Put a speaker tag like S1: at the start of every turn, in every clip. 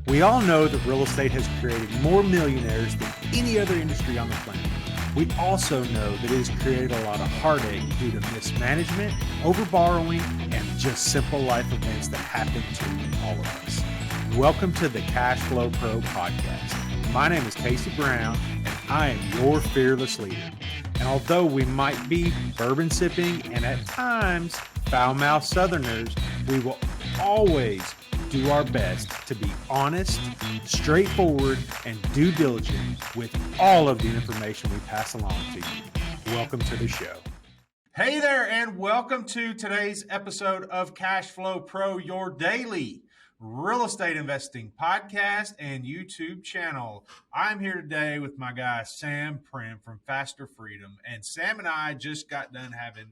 S1: We all know that real estate has created more millionaires than any other industry on the planet. We also know that it has created a lot of heartache due to mismanagement, overborrowing, and just simple life events that happen to all of us. Welcome to the Cash Flow Pro podcast. My name is Casey Brown, and I am your fearless leader. And although we might be bourbon sipping and at times foul-mouthed Southerners, we will always do our best to be honest, straightforward, and due diligent with all of the information we pass along to you. Welcome to the show. Hey there, and welcome to today's episode of Cash Flow Pro, your daily real estate investing podcast and YouTube channel. I'm here today with my guy, Sam Primm from Faster Freedom. And Sam and I just got done having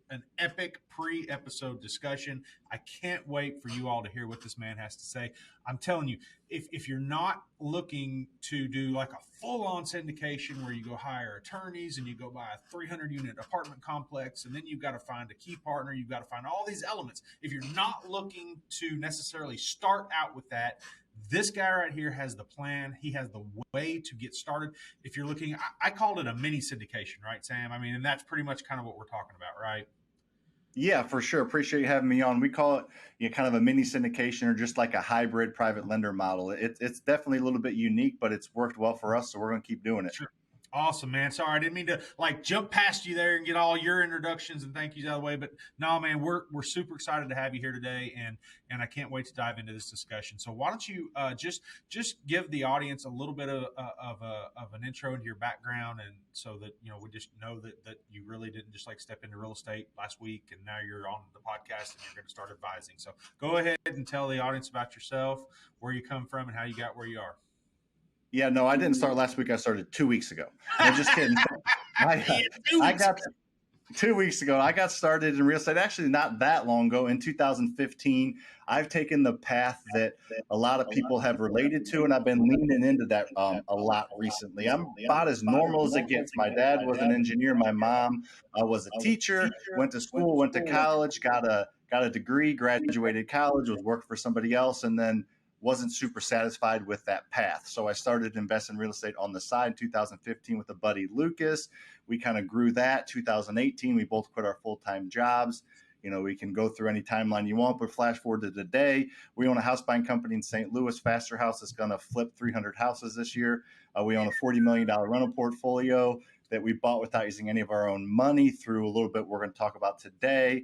S1: an epic pre-episode discussion. I can't wait for you all to hear what this man has to say. I'm telling you, if you're not looking to do like a full-on syndication where you go hire attorneys and you go buy a 300-unit apartment complex and then you've got to find a key partner, you've got to find all these elements. If you're not looking to necessarily start out with that, this guy right here has the plan. He has the way to get started. If you're looking, I called it a mini syndication, right, Sam? I mean, and that's pretty much kind of what we're talking about, right?
S2: Yeah, for sure. Appreciate you having me on. We call it kind of a mini syndication or just like a hybrid private lender model. It's definitely a little bit unique, but it's worked well for us, so we're going to keep doing it.
S1: Sure. Awesome, man. Sorry, I didn't mean to jump past you there and get all your introductions and thank yous out of the way. But no, man, we're super excited to have you here today, and I can't wait to dive into this discussion. So why don't you just give the audience a little bit of an intro into your background, and so that we just know that you really didn't just step into real estate last week, and now you're on the podcast and you're going to start advising. So go ahead and tell the audience about yourself, where you come from, and how you got where you are.
S2: Yeah, no, I didn't start last week. I started 2 weeks ago. I'm just kidding. I got 2 weeks ago. I got started in real estate actually not that long ago in 2015. I've taken the path that a lot of people have related to, and I've been leaning into that a lot recently. I'm about as normal as it gets. My dad was an engineer. My mom was a teacher, went to school, went to college, got a degree, graduated college, was working for somebody else, and then wasn't super satisfied with that path. So I started investing in real estate on the side in 2015 with a buddy, Lucas. We kind of grew that. 2018, we both quit our full-time jobs. We can go through any timeline you want, but flash forward to today. We own a house buying company in St. Louis, Faster House, that's going to flip 300 houses this year. We own a $40 million rental portfolio that we bought without using any of our own money through a little bit we're going to talk about today.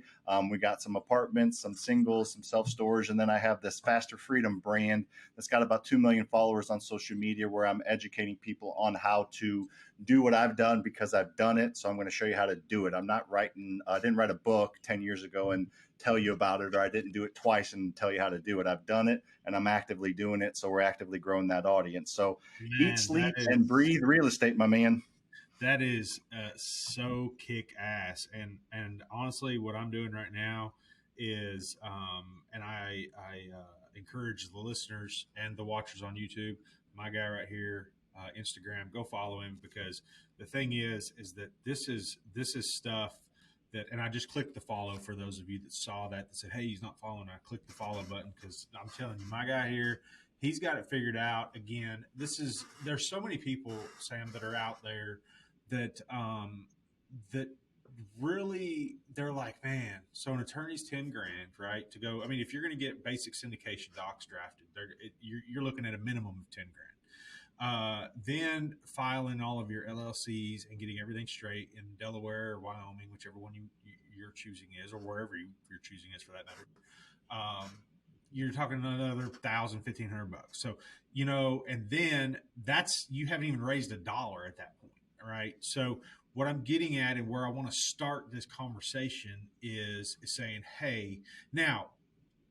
S2: We got some apartments, some singles, some self-storage, and then I have this Faster Freedom brand that's got about 2 million followers on social media where I'm educating people on how to do what I've done because I've done it. So I'm going to show you how to do it. I didn't write a book 10 years ago and tell you about it, or I didn't do it twice and tell you how to do it. I've done it and I'm actively doing it. So we're actively growing that audience. So eat, sleep, and breathe real estate, my man.
S1: That is so kick ass, and honestly, what I'm doing right now is, and I encourage the listeners and the watchers on YouTube, my guy right here, Instagram, go follow him, because the thing is that this is stuff that, and I just clicked the follow for those of you that saw that said, hey, he's not following. I clicked the follow button because I'm telling you, my guy here, he's got it figured out. Again, there's so many people, Sam, that are out there that really, they're like, man, so an attorney's 10 grand, right? To go, I mean, if you're going to get basic syndication docs drafted, you're looking at a minimum of 10 grand. Then filing all of your LLCs and getting everything straight in Delaware or Wyoming, whichever one you're choosing is, or wherever you're choosing is for that matter. You're talking another $1,000, $1,500. So, and then you haven't even raised $1 at that point. Right. So what I'm getting at and where I want to start this conversation is saying, hey, now,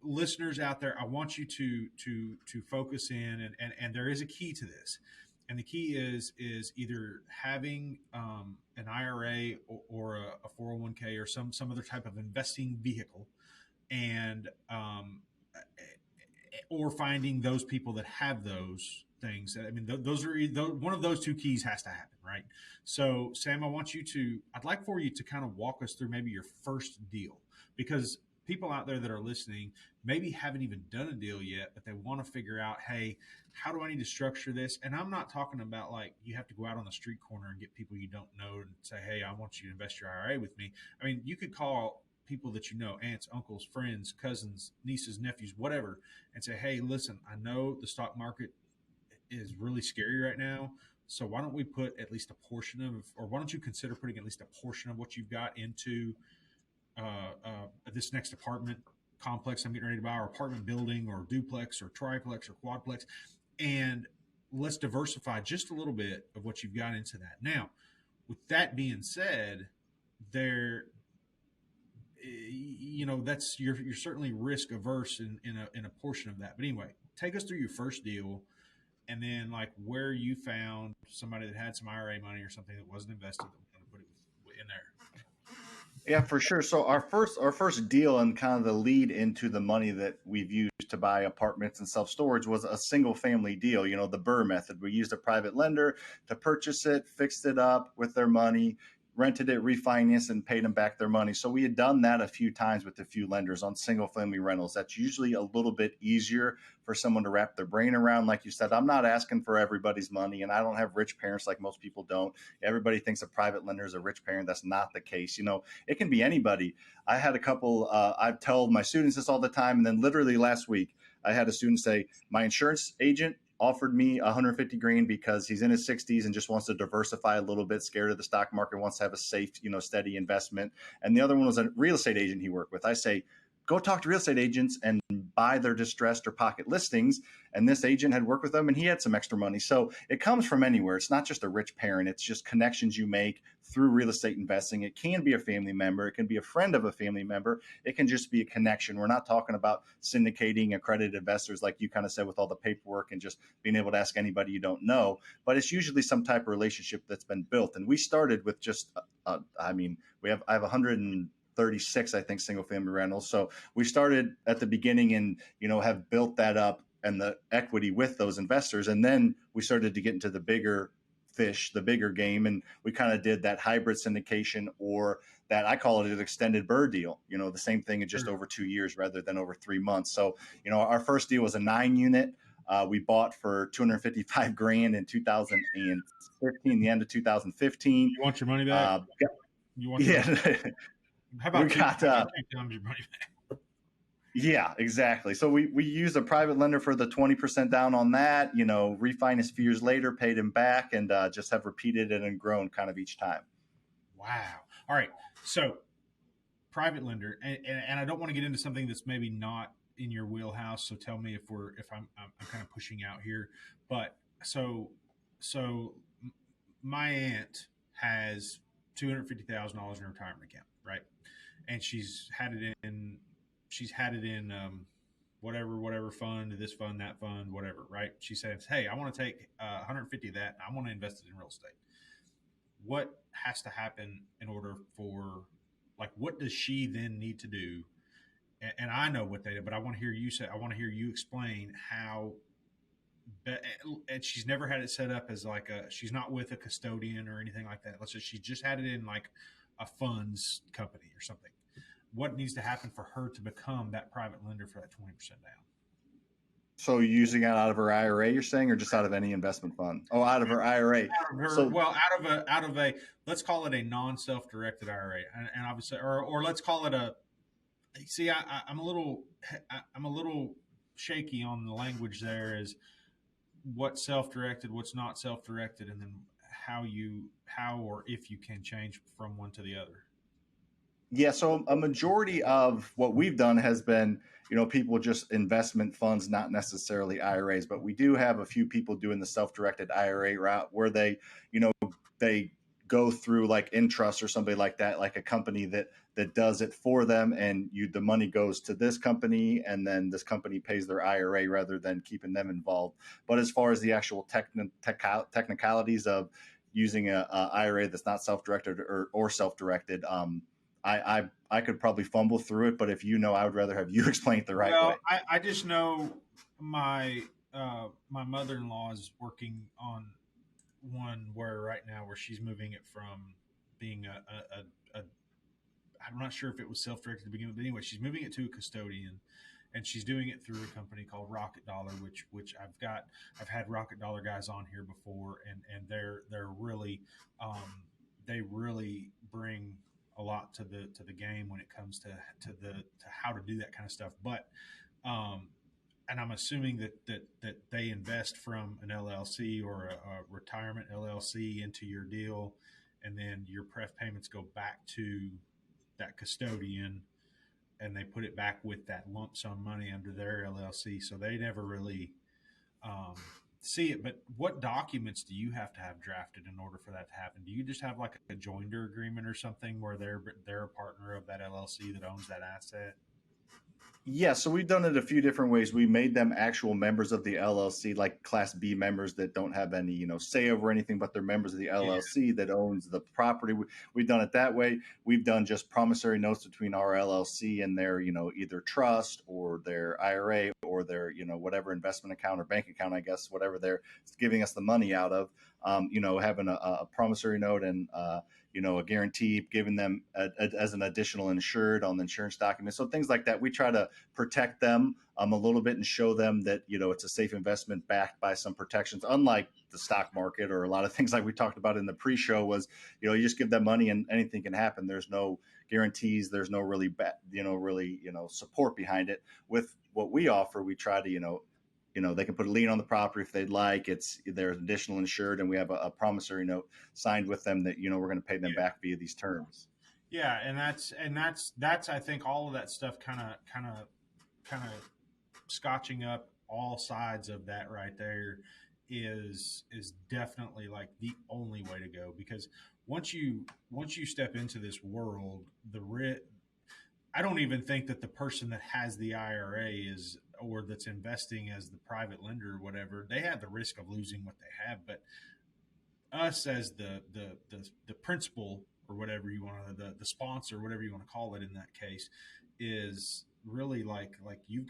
S1: listeners out there, I want you to focus in, and there is a key to this. And the key is either having an IRA or a 401k or some other type of investing vehicle, and or finding those people that have those things. I mean, those are one of those two keys has to happen, right? So, Sam, I'd like for you to kind of walk us through maybe your first deal, because people out there that are listening maybe haven't even done a deal yet, but they want to figure out, hey, how do I need to structure this? And I'm not talking about like you have to go out on the street corner and get people you don't know and say, hey, I want you to invest your IRA with me. I mean, you could call people that you know, aunts, uncles, friends, cousins, nieces, nephews, whatever, and say, hey, listen, I know the stock market is really scary right now. So why don't we put at least a portion of, or why don't you consider putting at least a portion of what you've got into this next apartment complex I'm getting ready to buy, or apartment building, or duplex, or triplex, or quadplex, and let's diversify just a little bit of what you've got into that. Now, with that being said, there, that's you're certainly risk averse in a portion of that. But anyway, take us through your first deal, and then like where you found somebody that had some IRA money or something that wasn't invested that was going to put it in there.
S2: Yeah, for sure. So our first deal and kind of the lead into the money that we've used to buy apartments and self storage was a single family deal. The Burr method. We used a private lender to purchase it, fixed it up with their money, rented it, refinanced, and paid them back their money. So we had done that a few times with a few lenders on single family rentals. That's usually a little bit easier for someone to wrap their brain around. Like you said, I'm not asking for everybody's money, and I don't have rich parents like most people don't. Everybody thinks a private lender is a rich parent. That's not the case. It can be anybody. I had a couple, I tell my students this all the time. And then literally last week, I had a student say, my insurance agent offered me 150 grand because he's in his 60s and just wants to diversify a little bit, scared of the stock market, wants to have a safe, steady investment. And the other one was a real estate agent he worked with. I say, go talk to real estate agents and buy their distressed or pocket listings. And this agent had worked with them and he had some extra money. So it comes from anywhere. It's not just a rich parent. It's just connections you make through real estate investing. It can be a family member. It can be a friend of a family member. It can just be a connection. We're not talking about syndicating accredited investors like you kind of said with all the paperwork and just being able to ask anybody you don't know. But it's usually some type of relationship that's been built. And we started with just, I have 136, I think, single family rentals. So we started at the beginning and, have built that up and the equity with those investors. And then we started to get into the bigger fish, the bigger game. And we kind of did that hybrid syndication, or that I call it an extended Burr deal, the same thing in just over 2 years rather than over 3 months. So, our first deal was a 9-unit. We bought for 255 grand in 2015, the end of 2015.
S1: You want your money back? You want
S2: yeah.
S1: How about
S2: we got
S1: your money back?
S2: Yeah, exactly. So we used a private lender for the 20% down on that, refinanced a few years later, paid him back, and just have repeated it and grown kind of each time.
S1: Wow. All right. So private lender, and I don't want to get into something that's maybe not in your wheelhouse. So tell me if I'm kind of pushing out here, but so my aunt has $250,000 in her retirement account, right? And she's had it in whatever fund, this fund, that fund, whatever, right? She says, hey, I want to take 150 of that and I want to invest it in real estate. What has to happen in order for, like, what does she then need to do? And I know what they did, but I want to hear you say, I want to hear you explain how, and she's never had it set up as like she's not with a custodian or anything like that. Let's say she just had it in like a funds company or something. What needs to happen for her to become that private lender for that 20% down?
S2: So using it out of her IRA, you're saying, or just out of any investment fund? Oh, out of her IRA.
S1: Out of a, let's call it a non-self-directed IRA, and obviously, or let's call it a. See, I'm a little shaky on the language there. Is what's self-directed, what's not self-directed, and then how or if you can change from one to the other.
S2: Yeah, so a majority of what we've done has been, people just investment funds, not necessarily IRAs, but we do have a few people doing the self-directed IRA route where they go through like Intrust or somebody like that, like a company that does it for them, and the money goes to this company, and then this company pays their IRA rather than keeping them involved. But as far as the actual technicalities of using a IRA that's not self-directed or self-directed, I could probably fumble through it, but if I would rather have you explain it the right way.
S1: I just know my mother-in-law is working on one where right now where she's moving it from being a I'm not sure if it was self-directed to begin with, but anyway, she's moving it to a custodian, and she's doing it through a company called Rocket Dollar, which I've had Rocket Dollar guys on here before, and they're really they really bring a lot to the game when it comes to how to do that kind of stuff. But um, and I'm assuming that they invest from an LLC or a retirement LLC into your deal, and then your pref payments go back to that custodian, and they put it back with that lump sum money under their LLC. So they never really um, see it. But what documents do you have to have drafted in order for that to happen? Do you just have like a joinder agreement or something where they're a partner of that LLC that owns that asset?
S2: Yeah, so we've done it a few different ways. We made them actual members of the LLC, like Class B members that don't have any, say over anything, but they're members of the
S1: Yeah,
S2: LLC that owns the property. We've done it that way. We've done just promissory notes between our LLC and their, either trust or their IRA or their, whatever investment account or bank account, I guess, whatever they're giving us the money out of. Having a promissory note and a guarantee, giving them as an additional insured on the insurance document. So things like that, we try to protect them a little bit and show them that it's a safe investment backed by some protections. Unlike the stock market or a lot of things like we talked about in the pre-show, was you just give them money and anything can happen. There's no guarantees. There's no really support behind it. With what we offer, we try to they can put a lien on the property if they'd like. There's additional insured, and we have a promissory note signed with them that we're going to pay them
S1: yeah,
S2: back via these terms.
S1: yeah, and that's I think all of that stuff kind of scotching up all sides of that right there is definitely like the only way to go, because once you step into this world, I don't even think that the person that has the IRA is, or that's investing as the private lender or whatever, they have the risk of losing what they have. But us as the principal or whatever you want to, the sponsor, whatever you want to call it in that case, is really like you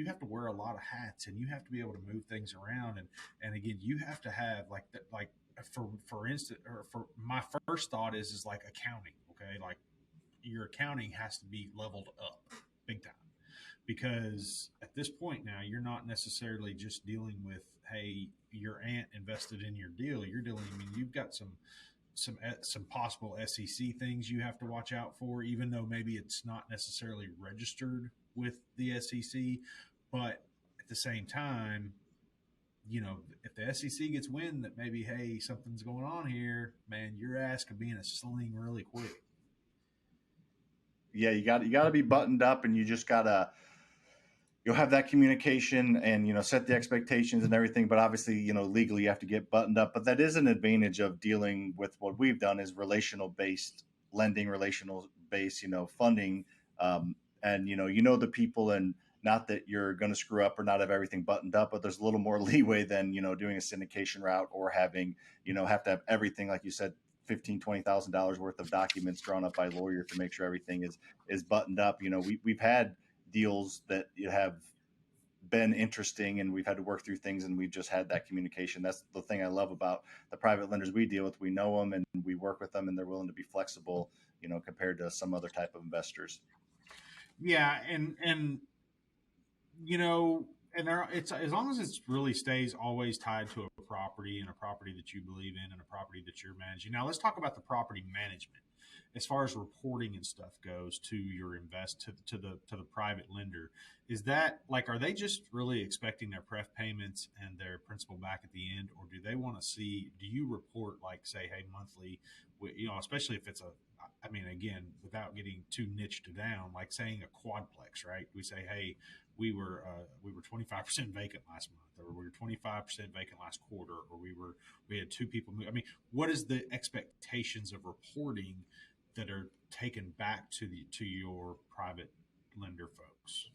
S1: have to wear a lot of hats, and you have to be able to move things around, and again, you have to have like that, like for instance, or for my first thought is like accounting. Okay, like your accounting has to be leveled up big time, because at this point now you're not necessarily just dealing with, hey, your aunt invested in your deal. You're dealing, I mean, you've got some possible SEC things you have to watch out for, even though maybe it's not necessarily registered with the SEC. But at the same time, if the SEC gets wind that maybe, hey, something's going on here, man, your ass could be in a sling really quick.
S2: Yeah, you got to be buttoned up, and you just gotta you'll have that communication and set the expectations and everything. But obviously, legally you have to get buttoned up. But that is an advantage of dealing with what we've done is relational based lending, relational based funding. And the people, and not that you're going to screw up or not have everything buttoned up, but there's a little more leeway than doing a syndication route, or having have to have everything, like you said, $15,000-$20,000 worth of documents drawn up by lawyers to make sure everything is buttoned up. We've had deals that have been interesting, and we've had to work through things, and we've just had that communication. That's the thing I love about the private lenders we deal with. We know them and we work with them, and they're willing to be flexible, compared to some other type of investors.
S1: Yeah, and you know, and it's as long as it really stays always tied to a property, and a property that you believe in, and a property that you're managing. Now, let's talk about the property management as far as reporting and stuff goes to your to the private lender. Is that like, are they just really expecting their pref payments and their principal back at the end, or do they want to see? Do you report, like, say, hey, monthly? Especially if it's a, I mean, again, without getting too niched down, like saying a quadplex, right? We say, hey, we were 25% vacant last month, or we were 25% vacant last quarter, or we had two people move. I mean, what is the expectations of reporting that are taken back to your private lender folks?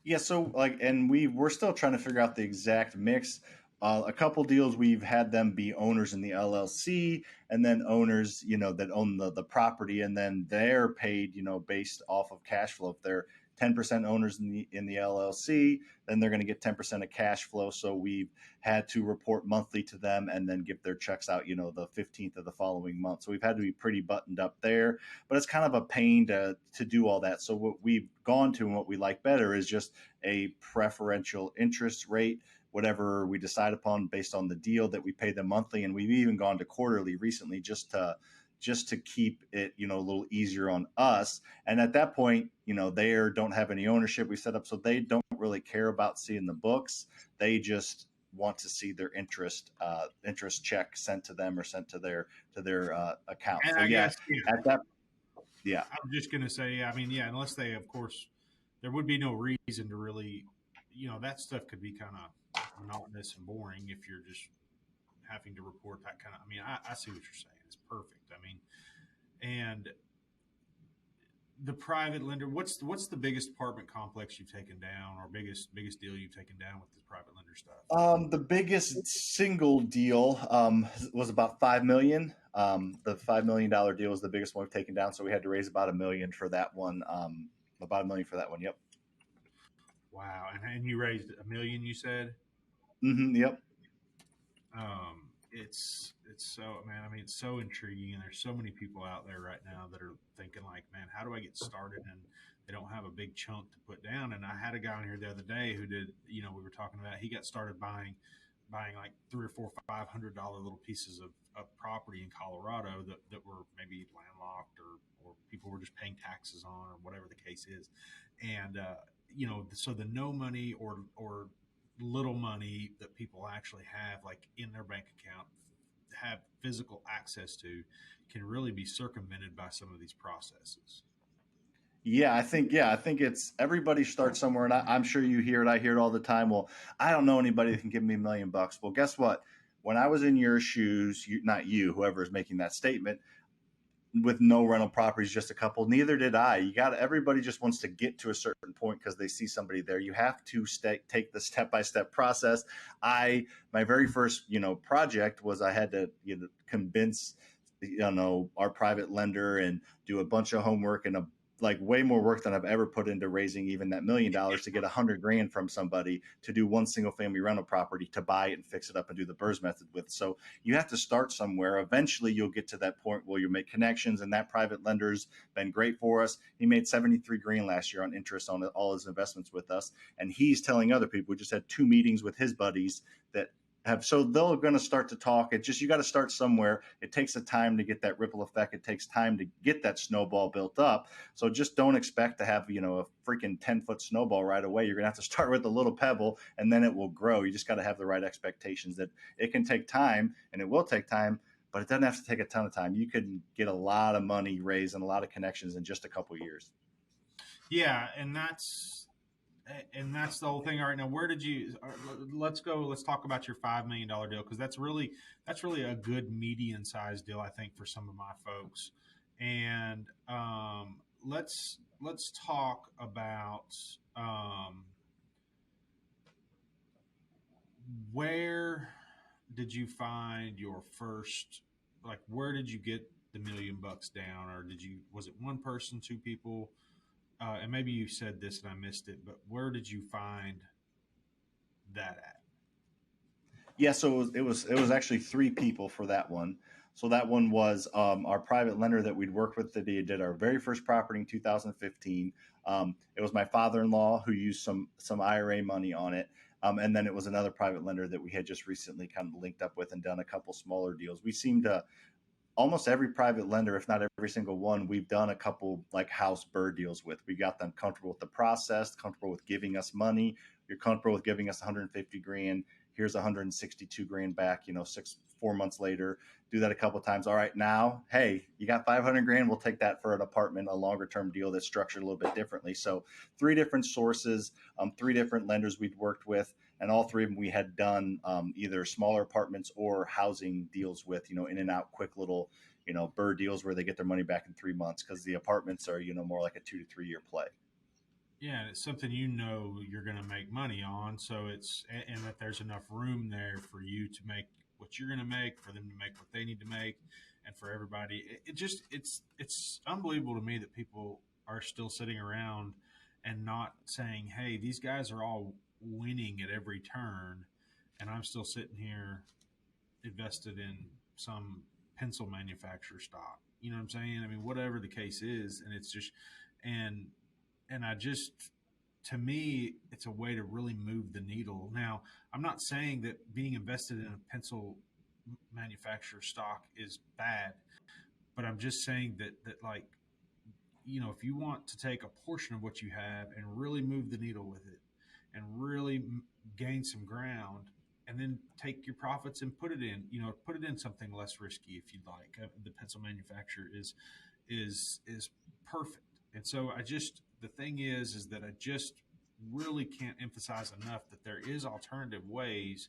S2: Yeah, so like, and we're still trying to figure out the exact mix. A couple deals we've had them be owners in the LLC, and then owners, that own the property, and then they're paid, based off of cash flow. If they're 10% owners in the LLC, then they're going to get 10% of cash flow. So we've had to report monthly to them and then give their checks out, the 15th of the following month. So we've had to be pretty buttoned up there, but it's kind of a pain to do all that. So what we've gone to and what we like better is just a preferential interest rate, whatever we decide upon based on the deal, that we pay them monthly. And we've even gone to quarterly recently, just to keep it, a little easier on us. And at that point, they don't have any ownership we set up, so they don't really care about seeing the books. They just want to see their interest check sent to them or sent to their account.
S1: And
S2: So
S1: I
S2: yeah,
S1: guess, yeah,
S2: at that, yeah.
S1: I'm just going to say, yeah, I mean, yeah, unless they, of course, there would be no reason to really, that stuff could be kind of monotonous and boring if you're just having to report that kind of. I mean, I see what you're saying. It's perfect. I mean, and the private lender. What's the biggest apartment complex you've taken down, or biggest deal you've taken down with the private lender stuff?
S2: The biggest single deal was about 5 million. The $5 million deal was the biggest one we've taken down, so we had to raise about a million for that one. About a million for that one. Yep.
S1: Wow, and you raised a million, you said.
S2: Yep.
S1: It's so, man. I mean, it's so intriguing, and there's so many people out there right now that are thinking like, man, how do I get started? And they don't have a big chunk to put down. And I had a guy on here the other day who did, we were talking about. He got started buying like three or four, $500 little pieces of property in Colorado that were maybe landlocked, or people were just paying taxes on, or whatever the case is. And so the no money or little money that people actually have, like in their bank account, have physical access to, can really be circumvented by some of these processes.
S2: Yeah, I think it's everybody starts somewhere, and I'm sure you hear it. I hear it all the time. Well, I don't know anybody that can give me $1 million. Well, guess what? When I was in your shoes, not you, whoever is making that statement, with no rental properties, just a couple. Neither did I. Everybody just wants to get to a certain point because they see somebody there. You have to take the step-by-step process. My very first, project was I had to, convince, our private lender and do a bunch of homework and like way more work than I've ever put into raising even that $1 million to get 100 grand from somebody to do one single family rental property, to buy it and fix it up and do the BRRRR method with. So you have to start somewhere. Eventually you'll get to that point where you make connections, and that private lender's been great for us. He made 73 grand last year on interest on all his investments with us. And he's telling other people, we just had 2 meetings with his buddies that so they're going to start to talk. It just, you got to start somewhere. It takes a time to get that ripple effect. It takes time to get that snowball built up. So just don't expect to have, a freaking 10-foot snowball right away. You're going to have to start with a little pebble, and then it will grow. You just got to have the right expectations that it can take time, and it will take time, but it doesn't have to take a ton of time. You can get a lot of money raised and a lot of connections in just a couple of years.
S1: Yeah, and that's the whole thing. All right, now where did you? Let's go. Let's talk about your $5 million deal, because that's really a good median sized deal, I think, for some of my folks. And let's talk about where did you find your first? Like, where did you get the $1 million down, or was it one person, two people? And maybe you said this and I missed it, but where did you find that at?
S2: Yeah, so it was actually 3 people for that one. So that one was our private lender that we'd worked with, that he did our very first property in 2015. It was my father-in-law who used some IRA money on it. And then it was another private lender that we had just recently kind of linked up with and done a couple smaller deals. We seem to, almost every private lender, if not every single one, we've done a couple like house BRRRR deals with. We got them comfortable with the process, comfortable with giving us money. You're comfortable with giving us 150 grand. Here's 162 grand back, 4 months later. Do that a couple of times. All right, now, hey, you got 500 grand. We'll take that for an apartment, a longer term deal that's structured a little bit differently. So 3 different sources, 3 different lenders we'd worked with, and all 3 of them we had done either smaller apartments or housing deals with, in and out, quick little, BRRRR deals where they get their money back in 3 months, because the apartments are, more like a 2 to 3 year play.
S1: Yeah, and it's something you're going to make money on. So and that there's enough room there for you to make what you're going to make, for them to make what they need to make, and for everybody. It just it's unbelievable to me that people are still sitting around and not saying, "Hey, these guys are all winning at every turn, and I'm still sitting here invested in some pencil manufacturer stock." You know what I'm saying? I mean, whatever the case is, and it's just and I just, to me, it's a way to really move the needle. Now, I'm not saying that being invested in a pencil manufacturer stock is bad, but I'm just saying that like, if you want to take a portion of what you have and really move the needle with it and really gain some ground, and then take your profits and put it in something less risky if you'd like. The pencil manufacturer is perfect. And so the thing is that I just really can't emphasize enough that there is alternative ways,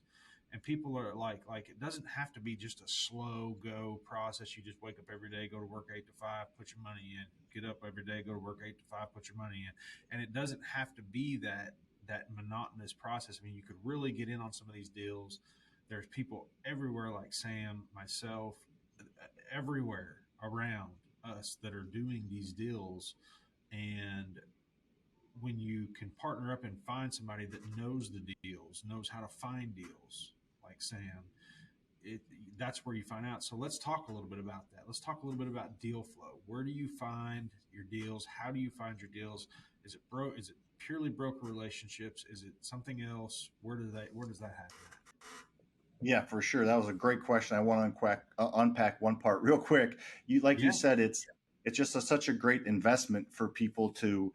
S1: and people are like it doesn't have to be just a slow go process. You just wake up every day, go to work 8 to 5, put your money in, get up every day, go to work 8 to 5, put your money in. And it doesn't have to be that monotonous process. I mean, you could really get in on some of these deals. There's people everywhere like Sam, myself, everywhere around us that are doing these deals. And when you can partner up and find somebody that knows the deals, knows how to find deals like Sam, it that's where you find out. So let's talk a little bit about that. Let's talk a little bit about deal flow. Where do you find your deals? How do you find your deals? Is it purely broker relationships? Is it something else? Where does that happen?
S2: Yeah, for sure. That was a great question. I want to unpack one part real quick. Like you
S1: Yeah.
S2: said, it's just such a great investment for people to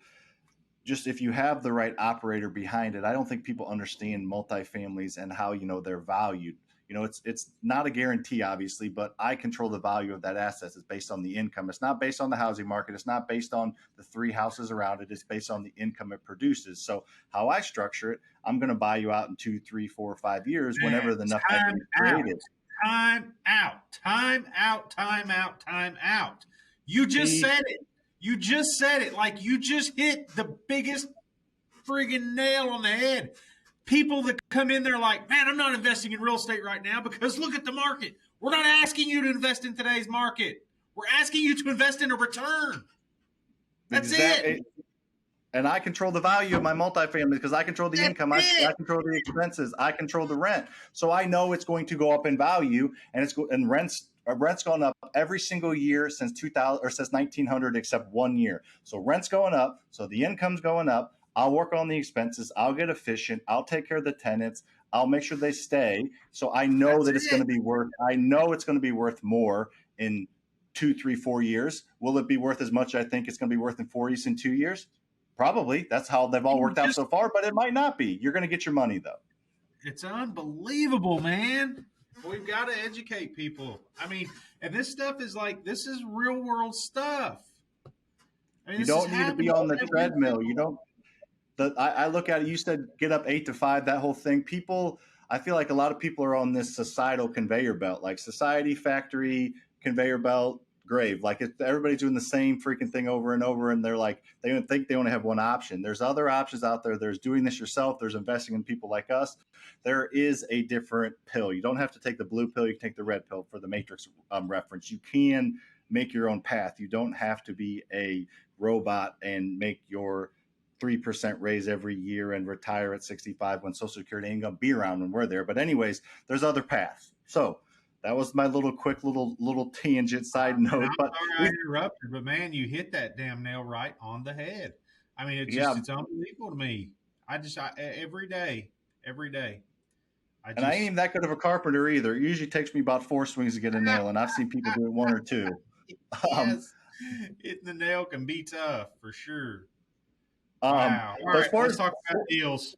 S2: just, if you have the right operator behind it. I don't think people understand multifamilies and how they're valued. It's not a guarantee, obviously, but I control the value of that asset. It's based on the income. It's not based on the housing market. It's not based on the three houses around it. It's based on the income it produces. So how I structure it, I'm going to buy you out in 2, 3, 4, 5 years
S1: Man,
S2: whenever the enough
S1: time
S2: equity is
S1: out.
S2: created.
S1: Time out. Time out. Time out. Time out. You just
S2: See,
S1: said it. You just said it. Like you just hit the biggest friggin' nail on the head. People that come in there like, man, I'm not investing in real estate right now because look at the market. We're not asking you to invest in today's market. We're asking you to invest in a return. That's it.
S2: exactly. And I control the value of my multifamily because I control the
S1: That's
S2: income. I
S1: it.
S2: control the expenses. I control the rent. So I know it's going to go up in value, and rent's gone up every single year since 2000 or since 1900 except 1 year. So rent's going up. So the income's going up. I'll work on the expenses. I'll get efficient. I'll take care of the tenants. I'll make sure they stay. So I know
S1: That's
S2: that it's going
S1: it.
S2: to be worth. I know it's going to be worth more in 2, 3, 4 years. Will it be worth as much? I think it's going to be worth in 4 years, in 2 years. Probably. That's how they've all
S1: You
S2: worked out
S1: just
S2: so far, but it might not be. You're going to get your money though.
S1: It's unbelievable, man. We've got to educate people. I mean, and this stuff is like this is real world stuff. I mean,
S2: You
S1: this is
S2: don't need to be
S1: happening
S2: on the
S1: every
S2: treadmill. You
S1: single.
S2: don't. I look at it. You said get up 8 to 5. That whole thing. People. I feel like a lot of people are on this societal conveyor belt, like society, factory, conveyor belt, grave. Like everybody's doing the same freaking thing over and over, and they're like they don't think they only have one option. There's other options out there. There's doing this yourself. There's investing in people like us. There is a different pill. You don't have to take the blue pill. You can take the red pill for the matrix reference. You can make your own path. You don't have to be a robot and make your 3% raise every year and retire at 65 when Social Security ain't gonna be around when we're there. But anyways, there's other paths. So that was my quick little tangent side
S1: And
S2: note. But
S1: I'm sorry I interrupted, but man, you hit that damn nail right on the head. I mean,
S2: yeah,
S1: it's unbelievable to me. Every day, I
S2: and I ain't
S1: just
S2: even that good of a carpenter either. It usually takes me about 4 swings to get a nail, and I've seen people do it one or two. Um,
S1: yes, hitting the nail can be tough for sure.
S2: um,
S1: Wow. All
S2: but as
S1: right,
S2: far
S1: let's
S2: as
S1: talk about deals.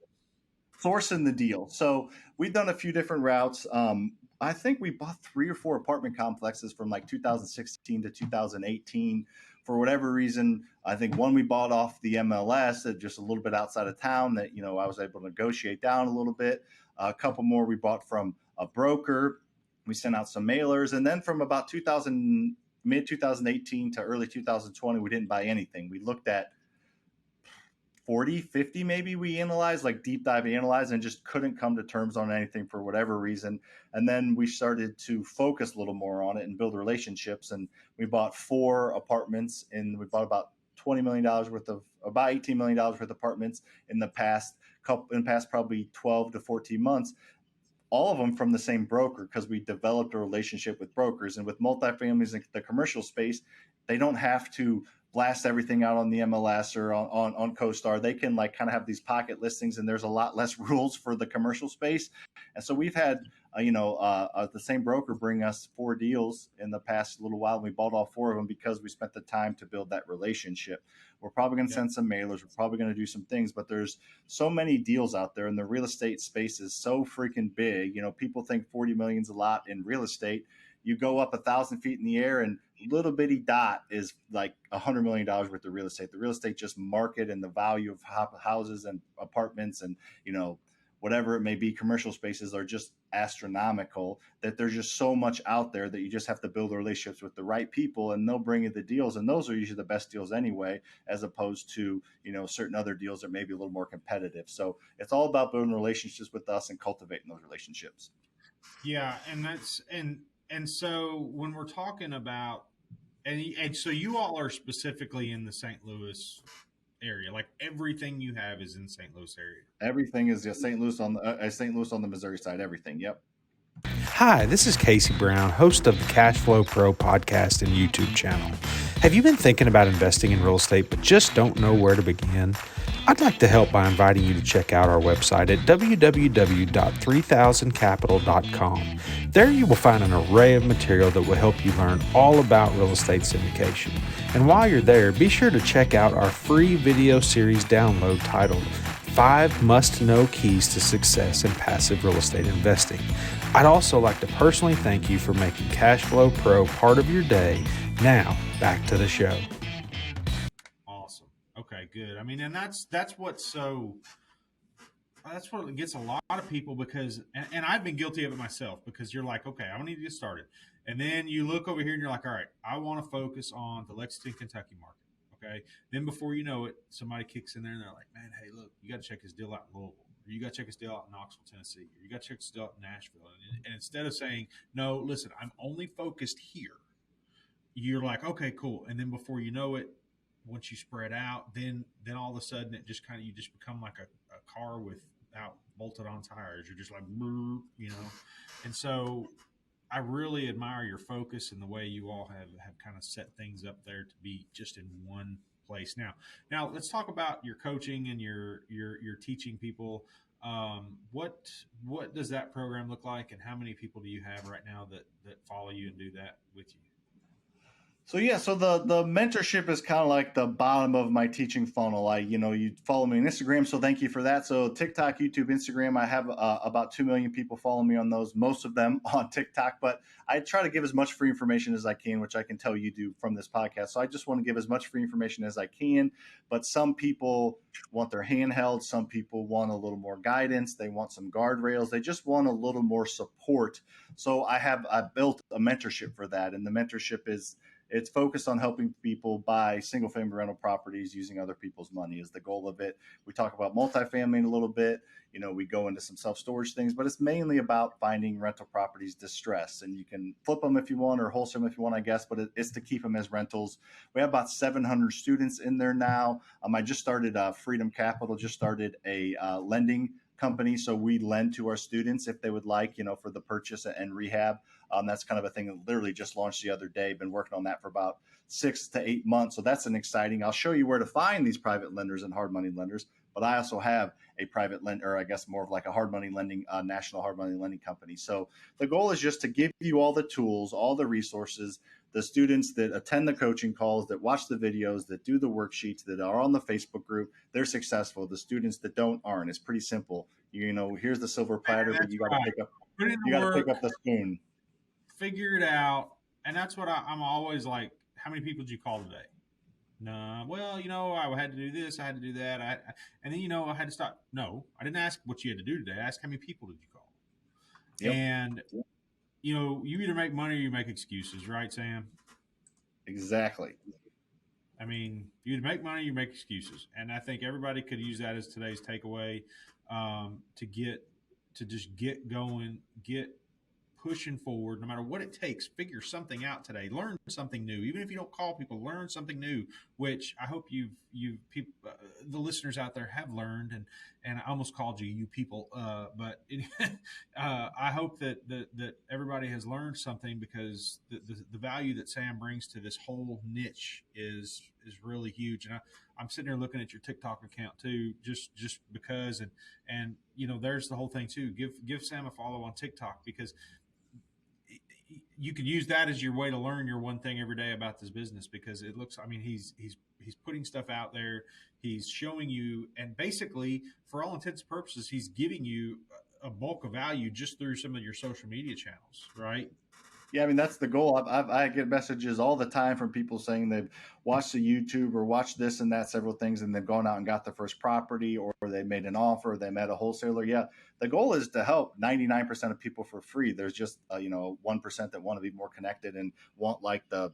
S2: sourcing the deal. So we've done a few different routes. I think we bought 3 or 4 apartment complexes from like 2016 to 2018. For whatever reason, I think one we bought off the MLS that just a little bit outside of town that I was able to negotiate down a little bit. A couple more we bought from a broker. We sent out some mailers, and then from about 2000 mid 2018 to early 2020, we didn't buy anything. We looked at 40, 50 maybe we analyzed, like deep dive analyzed, and just couldn't come to terms on anything for whatever reason. And then we started to focus a little more on it and build relationships. And we bought 4 apartments, and we bought about $20 million worth of, about $18 million worth of apartments in the past probably 12 to 14 months, all of them from the same broker, because we developed a relationship with brokers. And with multifamilies in the commercial space, they don't have to blast everything out on the MLS or on CoStar. They can like kind of have these pocket listings, and there's a lot less rules for the commercial space. And so we've had the same broker bring us 4 deals in the past little while. We bought all 4 of them because we spent the time to build that relationship. We're probably going to send some mailers. We're probably going to do some things, but there's so many deals out there, and the real estate space is so freaking big. People think 40 million is a lot in real estate. You go up 1,000 feet in the air, and little bitty dot is like $100 million worth of real estate. The real estate just market and the value of houses and apartments and whatever it may be, commercial spaces, are just astronomical, that there's just so much out there that you just have to build relationships with the right people, and they'll bring you the deals. And those are usually the best deals anyway, as opposed to, certain other deals that may be a little more competitive. So it's all about building relationships with us and cultivating those relationships.
S3: Yeah. And so when we're talking about, and so you all are specifically in the St. Louis area, like everything you have is in St. Louis area.
S2: Everything is St. Louis on the Missouri side. Everything. Yep.
S1: Hi, this is Casey Brown, host of the Cash Flow Pro podcast and YouTube channel. Have you been thinking about investing in real estate but just don't know where to begin? I'd like to help by inviting you to check out our website at www.3000capital.com. There you will find an array of material that will help you learn all about real estate syndication. And while you're there, be sure to check out our free video series download titled 5 Must-Know Keys to Success in Passive Real Estate Investing. I'd also like to personally thank you for making Cash Flow Pro part of your day. Now, back to the show.
S3: Awesome. Okay, good. I mean, and that's what gets a lot of people, because, and I've been guilty of it myself, because you're like, okay, I need to get started. And then you look over here and you're like, all right, I want to focus on the Lexington, Kentucky market. Okay. Then before you know it, somebody kicks in there and they're like, man, hey, look, you got to check this deal out in Louisville. Or you got to check this deal out in Knoxville, Tennessee. Or you got to check this deal out in Nashville. And instead of saying, no, listen, I'm only focused here, you're like, okay, cool. And then before you know it, once you spread out, then all of a sudden it just you just become like a car without bolted on tires. You're just like, And so I really admire your focus and the way you all have kind of set things up there to be just in one place. Now let's talk about your coaching and your teaching people. What does that program look like, and how many people do you have right now that follow you and do that with you?
S2: So the mentorship is kind of like the bottom of my teaching funnel. You follow me on Instagram, so thank you for that. So TikTok, YouTube, Instagram, I have about 2 million people follow me on those, most of them on TikTok. But I try to give as much free information as I can, which I can tell you do from this podcast. So I just want to give as much free information as I can. But some people want their hand held. Some people want a little more guidance. They want some guardrails. They just want a little more support. So I built a mentorship for that, and the mentorship it's focused on helping people buy single-family rental properties using other people's money is the goal of it. We talk about multifamily in a little bit. We go into some self-storage things, but it's mainly about finding rental properties distressed. And you can flip them if you want, or wholesale them if you want, I guess, but it's to keep them as rentals. We have about 700 students in there now. I just started Freedom Capital, just started a lending company. So we lend to our students if they would like, for the purchase and rehab. That's kind of a thing that literally just launched the other day. Been working on that for about 6 to 8 months. So that's an exciting. I'll show you where to find these private lenders and hard money lenders. But I also have a private lender, I guess more of like a hard money lending, national hard money lending company. So the goal is just to give you all the tools, all the resources. The students that attend the coaching calls, that watch the videos, that do the worksheets, that are on the Facebook group, they're successful. The students that aren't. It's pretty simple. Here's the silver platter, but you got to pick up. You got to pick up the spoon.
S3: Figure it out, and that's what I'm always like. How many people did you call today? No. Well, I had to do this. I had to do that. And then I had to stop. No, I didn't ask what you had to do today. I asked how many people did you call. Yep. And you either make money or you make excuses, right, Sam?
S2: Exactly.
S3: I mean, you make money, you make excuses, and I think everybody could use that as today's takeaway, to just get going, get pushing forward, no matter what it takes. Figure something out today. Learn something new, even if you don't call people. Learn something new, which I hope you've people, the listeners out there have learned. And I almost called you people, but I hope that everybody has learned something, because the value that Sam brings to this whole niche is really huge. And I'm sitting here looking at your TikTok account too, just because, and there's the whole thing too. Give Sam a follow on TikTok, because you can use that as your way to learn your one thing every day about this business, because it looks, I mean, he's putting stuff out there. He's showing you, and basically for all intents and purposes, he's giving you a bulk of value just through some of your social media channels, right?
S2: Yeah, I mean, that's the goal. I get messages all the time from people saying they've watched the YouTube or watched this and that, several things, and they've gone out and got the first property, or they made an offer, or they met a wholesaler. Yeah, the goal is to help 99% of people for free. There's just 1% that want to be more connected and want like the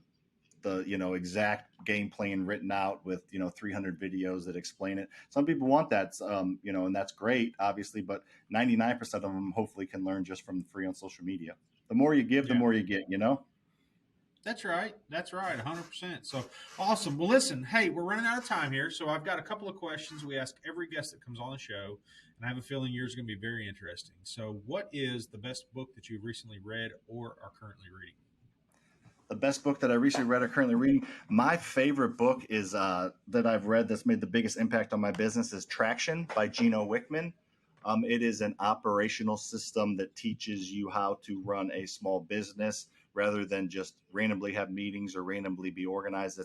S2: exact game plan written out with 300 videos that explain it. Some people want that, and that's great, obviously, but 99% of them hopefully can learn just from free on social media. The more you give, the more you get,
S3: That's right. 100%. So awesome. Well, listen, hey, we're running out of time here. So I've got a couple of questions we ask every guest that comes on the show, and I have a feeling yours is going to be very interesting. So what is the best book that you've recently read or are currently reading?
S2: The best book that I recently read or currently reading, my favorite book is that I've read that's made the biggest impact on my business is Traction by Gino Wickman. It is an operational system that teaches you how to run a small business rather than just randomly have meetings or randomly be organized.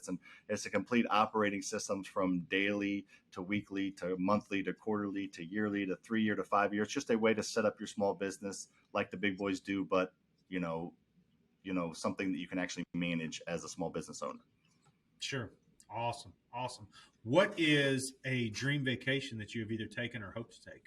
S2: It's a complete operating system from daily to weekly to monthly to quarterly to yearly to 3 year to 5 year. It's just a way to set up your small business like the big boys do, but something that you can actually manage as a small business owner.
S3: Sure. Awesome. What is a dream vacation that you have either taken or hope to take?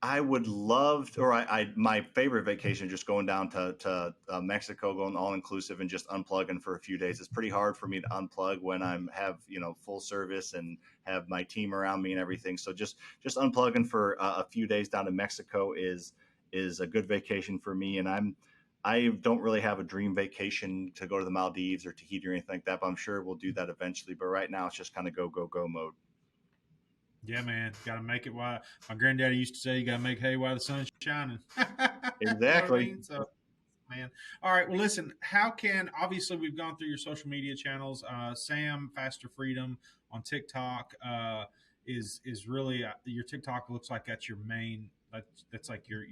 S2: I would love to, or my favorite vacation, just going down to Mexico, going all inclusive and just unplugging for a few days. It's pretty hard for me to unplug when I have full service and have my team around me and everything. So just unplugging for a few days down to Mexico is a good vacation for me. And I don't really have a dream vacation to go to the Maldives or Tahiti or anything like that, but I'm sure we'll do that eventually. But right now it's just kind of go mode.
S3: Yeah, man. Got to make it while my granddaddy used to say, you got to make hay while the sun's shining.
S2: Exactly.
S3: You know what I mean? So, man. All right. Well, listen, obviously we've gone through your social media channels. Sam Faster Freedom on TikTok is really, your TikTok looks like that's your main, that's like your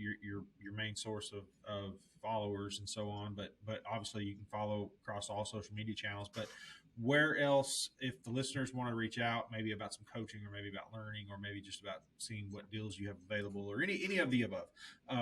S3: main source of followers and so on. But obviously you can follow across all social media channels. But where else, if the listeners want to reach out, maybe about some coaching or maybe about learning or maybe just about seeing what deals you have available or any of the above,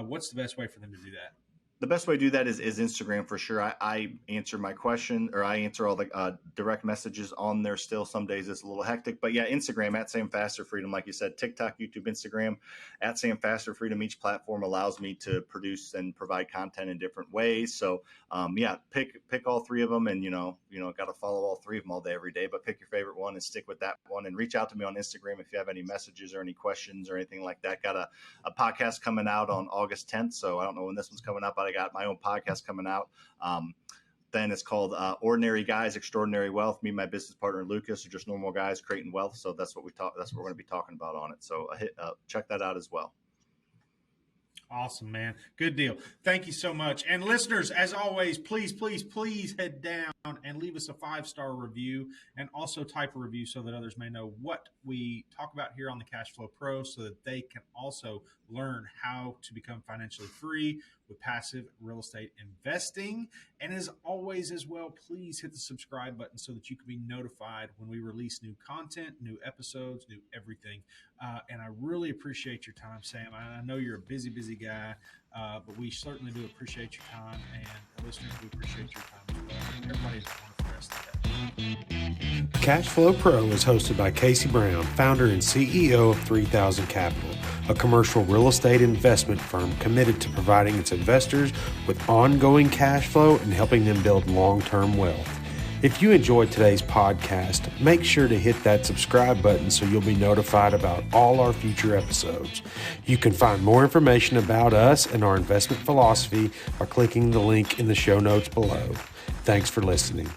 S3: what's the best way for them to do that?
S2: The best way to do that is Instagram for sure. I answer my question, or I answer all the direct messages on there still. Some days it's a little hectic, but yeah, Instagram at Sam Faster Freedom. Like you said, TikTok, YouTube, Instagram at Sam Faster Freedom. Each platform allows me to produce and provide content in different ways. So pick all three of them, and got to follow all three of them all day, every day, but pick your favorite one and stick with that one, and reach out to me on Instagram if you have any messages or any questions or anything like that. Got a podcast coming out on August 10th. So I don't know when this one's coming up, but I got my own podcast coming out. Then it's called Ordinary Guys, Extraordinary Wealth. Me and my business partner, Lucas, are just normal guys creating wealth. So that's what that's what we're going to be talking about on it. So check that out as well.
S3: Awesome, man. Good deal. Thank you so much. And listeners, as always, please head down and leave us a 5-star review, and also type a review so that others may know what we talk about here on the Cash Flow Pro, so that they can also learn how to become financially free with passive real estate investing. And as always as well, please hit the subscribe button so that you can be notified when we release new content, new episodes, new everything. And I really appreciate your time, Sam. I know you're a busy guy, but we certainly do appreciate your time, and listeners, we appreciate your time as well. Everybody have a wonderful rest of the day.
S1: Cash Flow Pro is hosted by Casey Brown, founder and CEO of 3000 Capital, a commercial real estate investment firm committed to providing its investors with ongoing cash flow and helping them build long-term wealth.
S4: If you enjoyed today's podcast, make sure to hit that subscribe button so you'll be notified about all our future episodes. You can find more information about us and our investment philosophy by clicking the link in the show notes below. Thanks for listening.